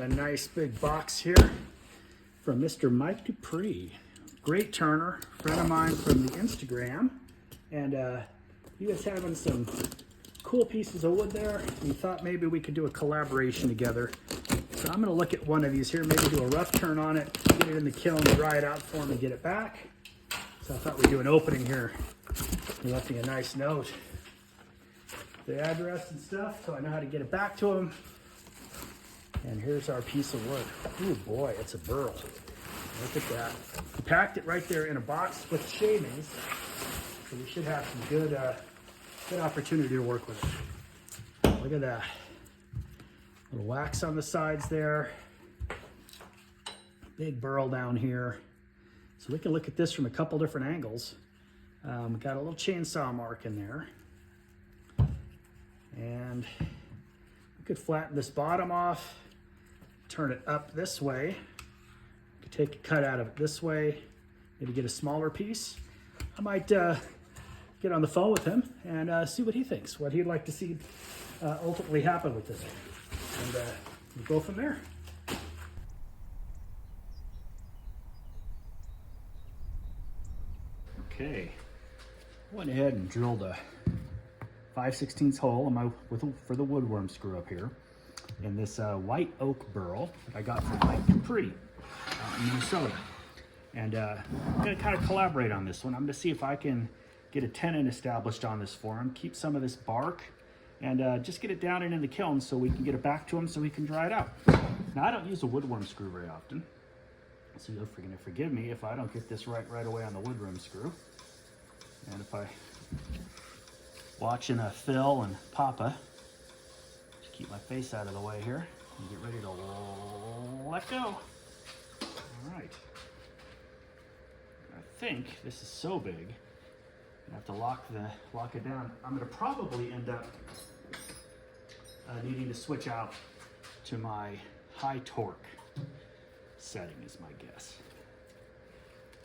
a nice big box here from Mr. Mike Dupris. Great turner, friend of mine from the Instagram. And he was having some cool pieces of wood there. We thought maybe we could do a collaboration together. So I'm gonna look at one of these here, maybe do a rough turn on it, get it in the kiln, dry it out for him and get it back. So I thought we'd do an opening here. He left me a nice note. The address and stuff, so I know how to get it back to him. And here's our piece of wood. Oh boy, it's a Burl. Look at that. He packed it right there in a box with shavings. So we should have some good opportunity to work with it. Look at that. Little wax on the sides there. Big Burl down here. So we can look at this from a couple different angles. Got a little chainsaw mark in there. And we could flatten this bottom off, turn it up this way. We could take a cut out of it this way, maybe get a smaller piece. I might get on the phone with him and see what he thinks, what he'd like to see ultimately happen with this one. And we'll go from there. Okay, went ahead and drilled a 5/16 hole in for the woodworm screw up here in this white oak burl that I got from Mike Dupris out in Minnesota. And I'm gonna kind of collaborate on this one. I'm gonna see if I can get a tenon established on this for him, keep some of this bark, and just get it down and in the kiln so we can get it back to him so he can dry it out. Now I don't use a woodworm screw very often, so you're gonna forgive me if I don't get this right away on the woodworm screw. And if I watching Phil and Papa, just keep my face out of the way here and get ready to let go. All right. I think this is so big, I have to lock it down. I'm going to probably end up needing to switch out to my high torque setting is my guess.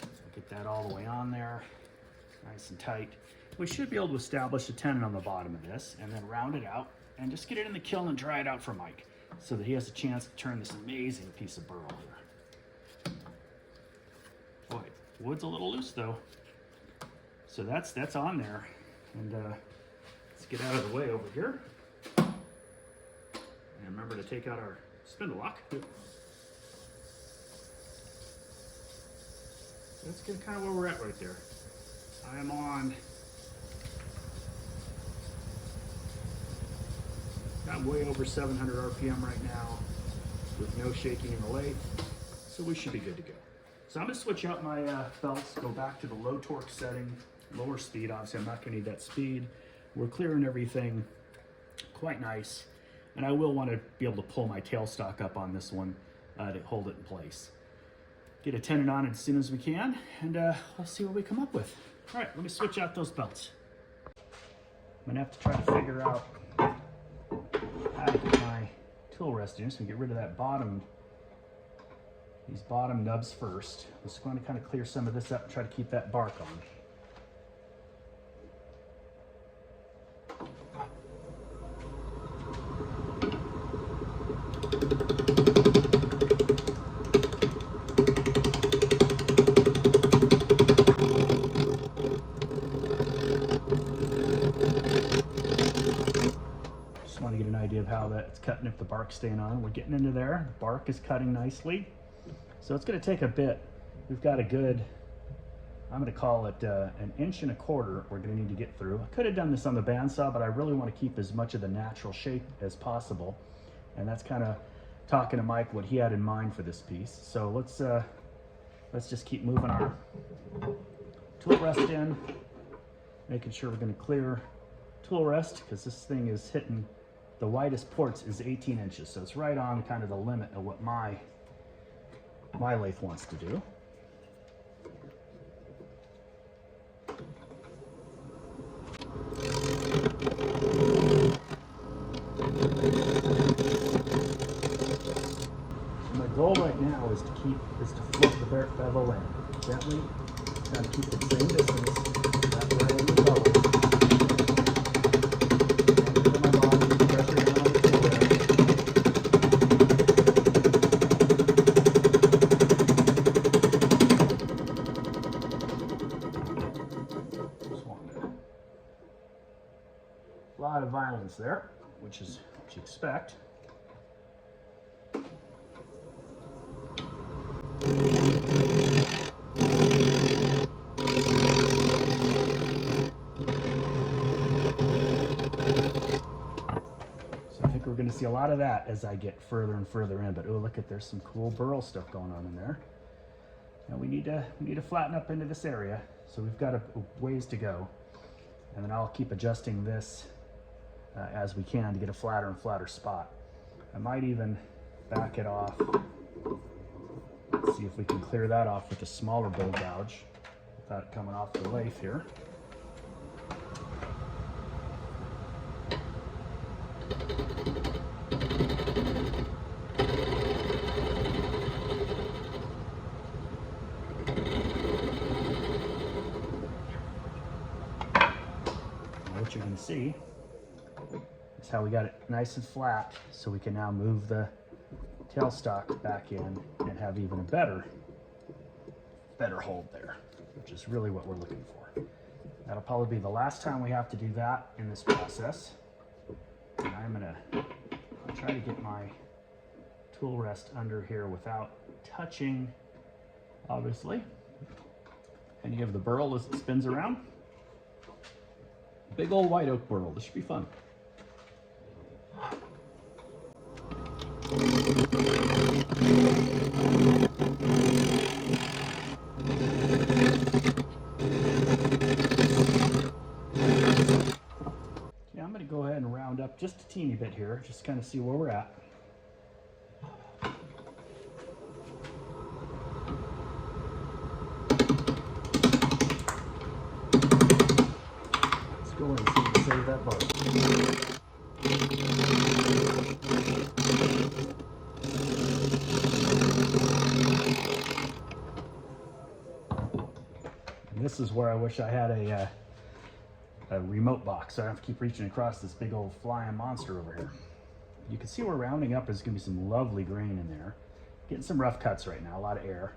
So get that all the way on there, nice and tight. We should be able to establish a tenon on the bottom of this and then round it out and just get it in the kiln and dry it out for Mike so that he has a chance to turn this amazing piece of burl here. Boy, wood's a little loose though. So that's on there. And let's get out of the way over here. And remember to take out our spindle lock. That's kind of where we're at right there. I am on, I'm way over 700 RPM right now with no shaking in the lathe, so we should be good to go. So I'm gonna switch out my belts, go back to the low torque setting, lower speed. Obviously I'm not gonna need that speed. We're clearing everything quite nice, and I will want to be able to pull my tailstock up on this one to hold it in place. Get a tenon on it as soon as we can, and we'll see what we come up with. All right, let me switch out those belts. I'm gonna have to try to figure out how to get my tool rest in, so we get rid of that these bottom nubs first. I'm just going to kind of clear some of this up and try to keep that bark on. Of how that's cutting if the bark's staying on. We're getting into there. The bark is cutting nicely. So it's going to take a bit. We've got a good, I'm going to call it an 1.25 inches we're going to need to get through. I could have done this on the bandsaw, but I really want to keep as much of the natural shape as possible. And that's kind of talking to Mike what he had in mind for this piece. So let's just keep moving our tool rest in, making sure we're going to clear tool rest because this thing is hitting. The widest ports is 18 inches, so it's right on kind of the limit of what my lathe wants to do. So my goal right now is to flip the bevel in gently, trying to keep the same distance that way in the bevel. there, which is what you expect. We're going to see a lot of that as I get further and further in, but oh, look at, there's some cool burl stuff going on in there. Now we need to flatten up into this area, so we've got a ways to go, and then I'll keep adjusting this as we can to get a flatter and flatter spot. I might even back it off. Let's see if we can clear that off with a smaller bowl gouge without it coming off the lathe here. What you're going to see is how we got it nice and flat, so we can now move the tailstock back in and have even a better hold there, which is really what we're looking for. That'll probably be the last time we have to do that in this process. And I'm going to try to get my tool rest under here without touching, obviously. And you have the burl as it spins around. Big old white oak burl. This should be fun. Yeah, I'm going to go ahead and round up just a teeny bit here, just kind of see where we're at. Let's go in and see if we can save that bar. And this is where I wish I had a remote box, so I don't have to keep reaching across this big old flying monster over here. You can see we're rounding up. There's going to be some lovely grain in there. Getting some rough cuts right now, a lot of air.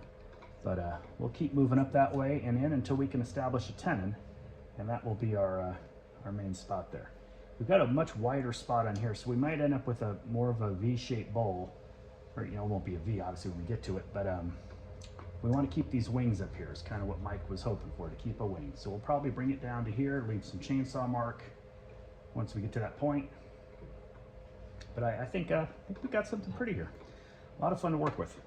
But we'll keep moving up that way and in until we can establish a tenon, and that will be our main spot there. We've got a much wider spot on here, so we might end up with a more of a V-shaped bowl. Or, you know, it won't be a V, obviously, when we get to it, but we want to keep these wings up here. Is kind of what Mike was hoping for, to keep a wing. So we'll probably bring it down to here, leave some chainsaw mark once we get to that point. But I think we got something pretty here. A lot of fun to work with.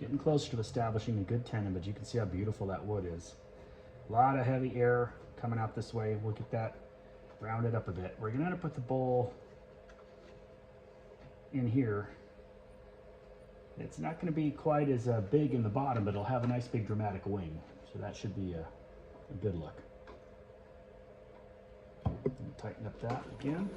Getting closer to establishing a good tenon, but you can see how beautiful that wood is. A lot of heavy air coming out this way. We'll get that rounded up a bit. We're going to put the bowl in here. It's not going to be quite as big in the bottom, but it'll have a nice big dramatic wing. So that should be a good look. Tighten up that again.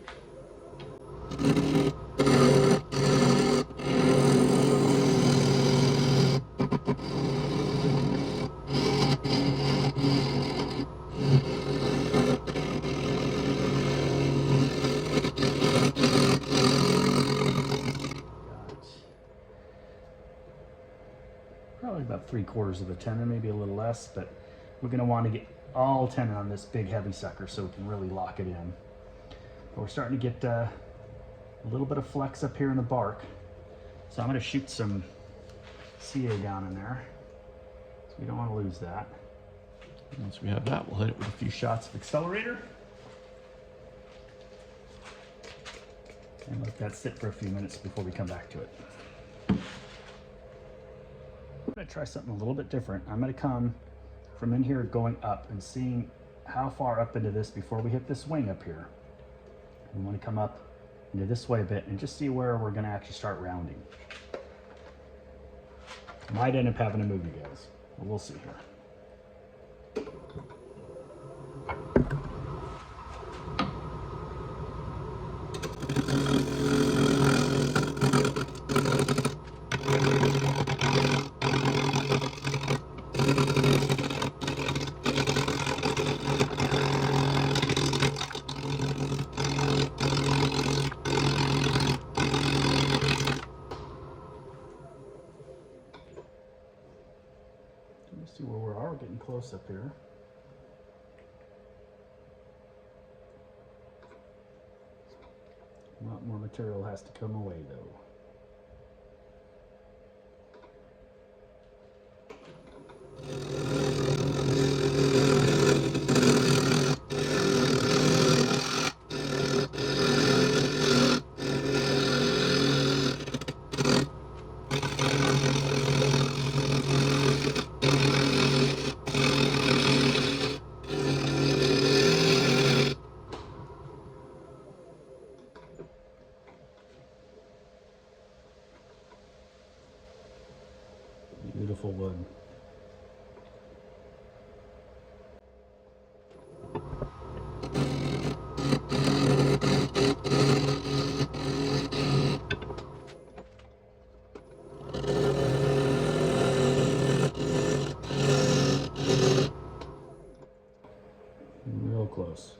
about 3/4 of a tenon, maybe a little less, but we're going to want to get all tenon on this big heavy sucker so we can really lock it in. But we're starting to get a little bit of flex up here in the bark, so I'm going to shoot some CA down in there, so we don't want to lose that. Once we have that, we'll hit it with a few shots of accelerator and let that sit for a few minutes before we come back to it. I'm going to try something a little bit different. I'm going to come from in here going up and seeing how far up into this before we hit this wing up here. We want to come up into this way a bit and just see where we're going to actually start rounding. Might end up having to move you guys, but we'll see here. See where we are getting close up here. A lot more material has to come away though. Beautiful wood. Real close.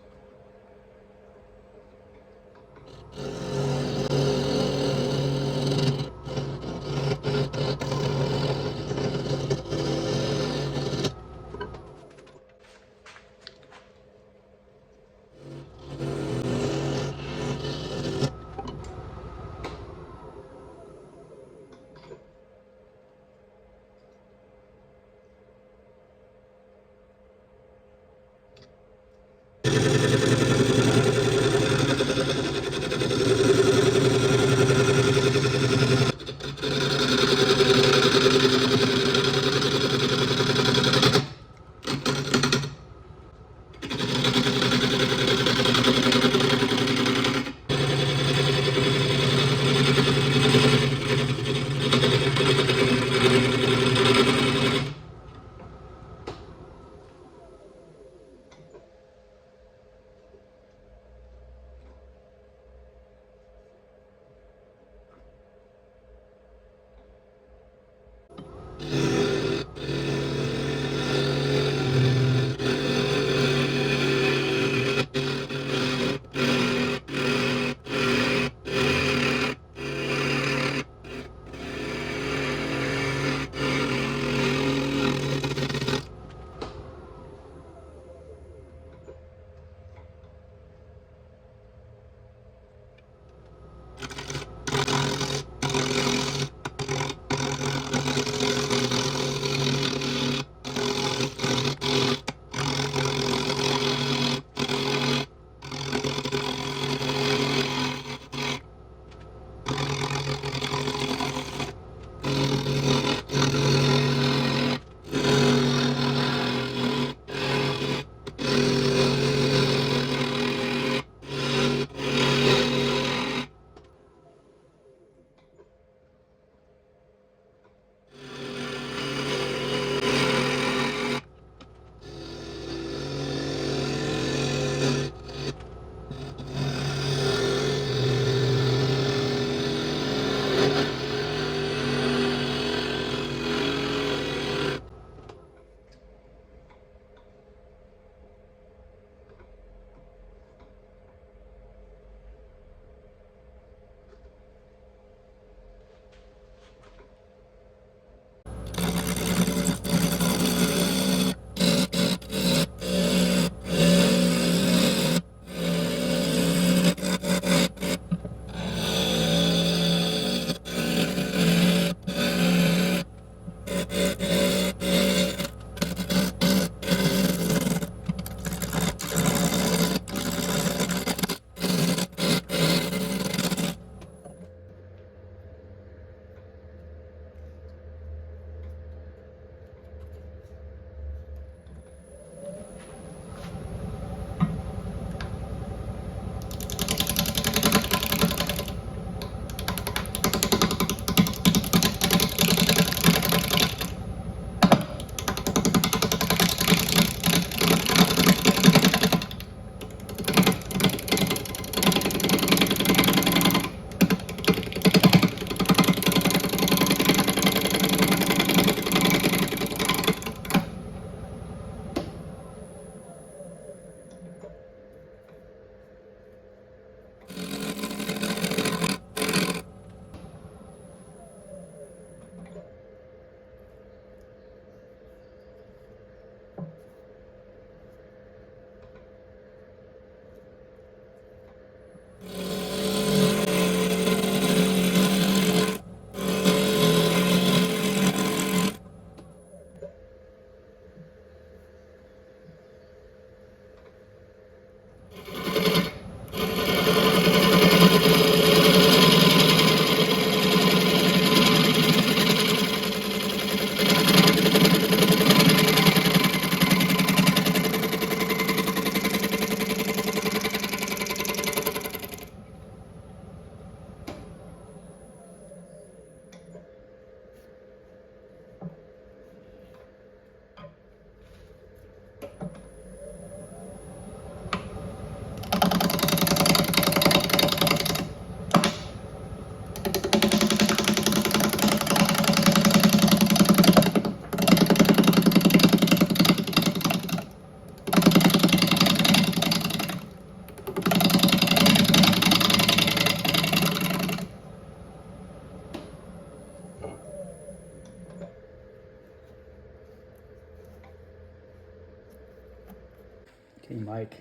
See, Mike,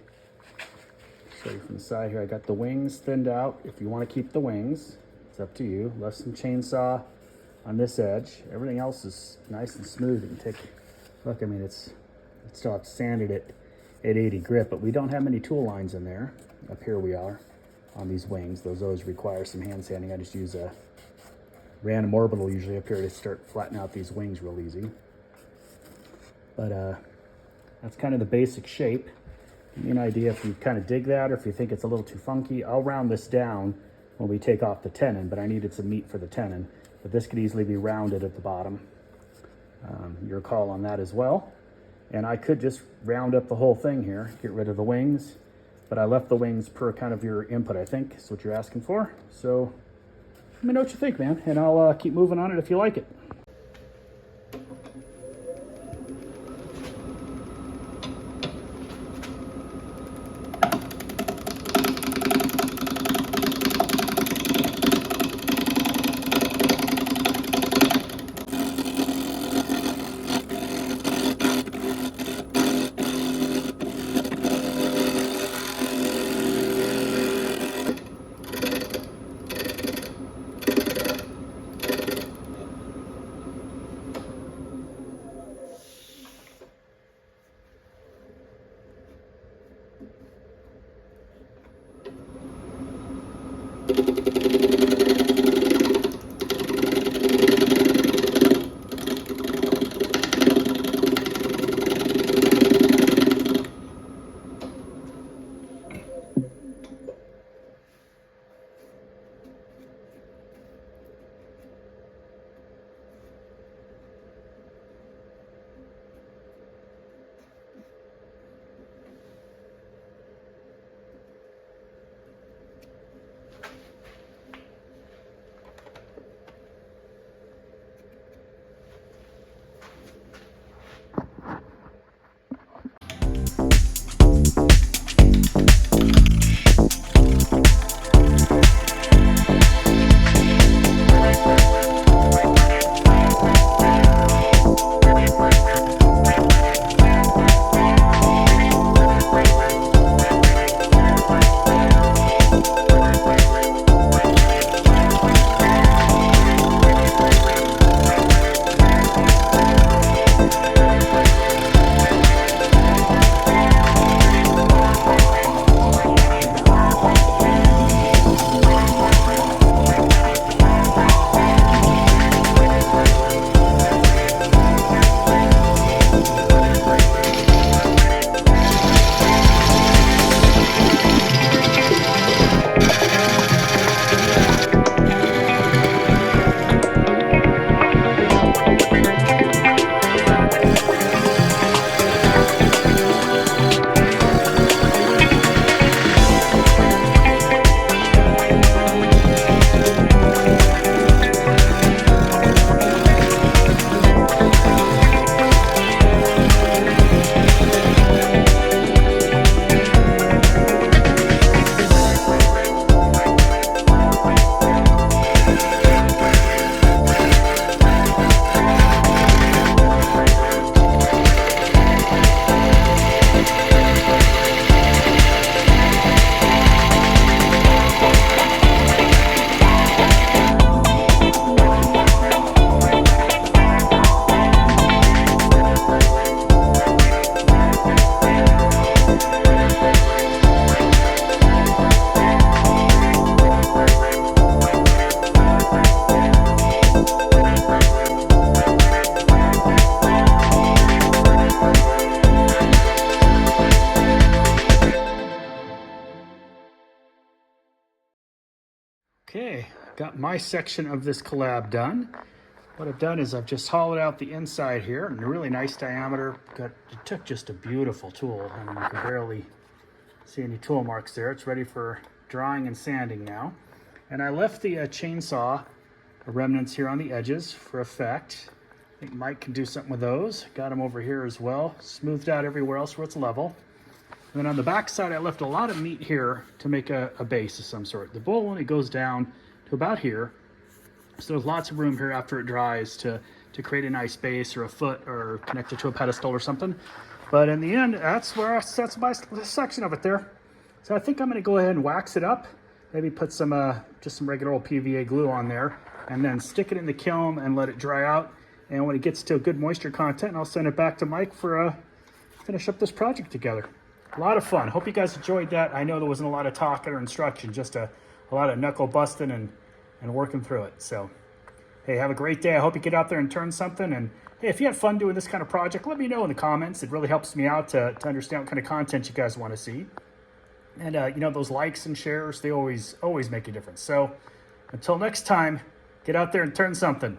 show you from the side here. I got the wings thinned out. If you want to keep the wings, it's up to you. Left some chainsaw on this edge. Everything else is nice and smooth. You can take, look, I mean, it's still have sanded it at 80 grit, but we don't have many tool lines in there. Up here we are on these wings. Those always require some hand sanding. I just use a random orbital usually up here to start flattening out these wings real easy. But that's kind of the basic shape. Give me an idea if you kind of dig that or if you think it's a little too funky. I'll round this down when we take off the tenon, but I needed some meat for the tenon. But this could easily be rounded at the bottom. Your call on that as well. And I could just round up the whole thing here, get rid of the wings, but I left the wings per kind of your input, I think, is what you're asking for. So let me know what you think, man, and I'll keep moving on it if you like it. Okay, got my section of this collab done. What I've done is I've just hollowed out the inside here, and a really nice diameter. It took just a beautiful tool. I mean, you can barely see any tool marks there. It's ready for drying and sanding now. And I left the chainsaw remnants here on the edges for effect. I think Mike can do something with those. Got them over here as well. Smoothed out everywhere else where it's level. And then on the back side, I left a lot of meat here to make a base of some sort. The bowl only goes down to about here. So there's lots of room here after it dries to to create a nice base or a foot or connect it to a pedestal or something. But in the end, that's my section of it there. So I think I'm going to go ahead and wax it up. Maybe put some just some regular old PVA glue on there, and then stick it in the kiln and let it dry out. And when it gets to a good moisture content, I'll send it back to Mike for finish up this project together. A lot of fun. Hope you guys enjoyed that. I know there wasn't a lot of talking or instruction, just a lot of knuckle busting and working through it. So, hey, have a great day. I hope you get out there and turn something. And hey, if you had fun doing this kind of project, let me know in the comments. It really helps me out to understand what kind of content you guys want to see. And, you know, those likes and shares, they always make a difference. So until next time, get out there and turn something.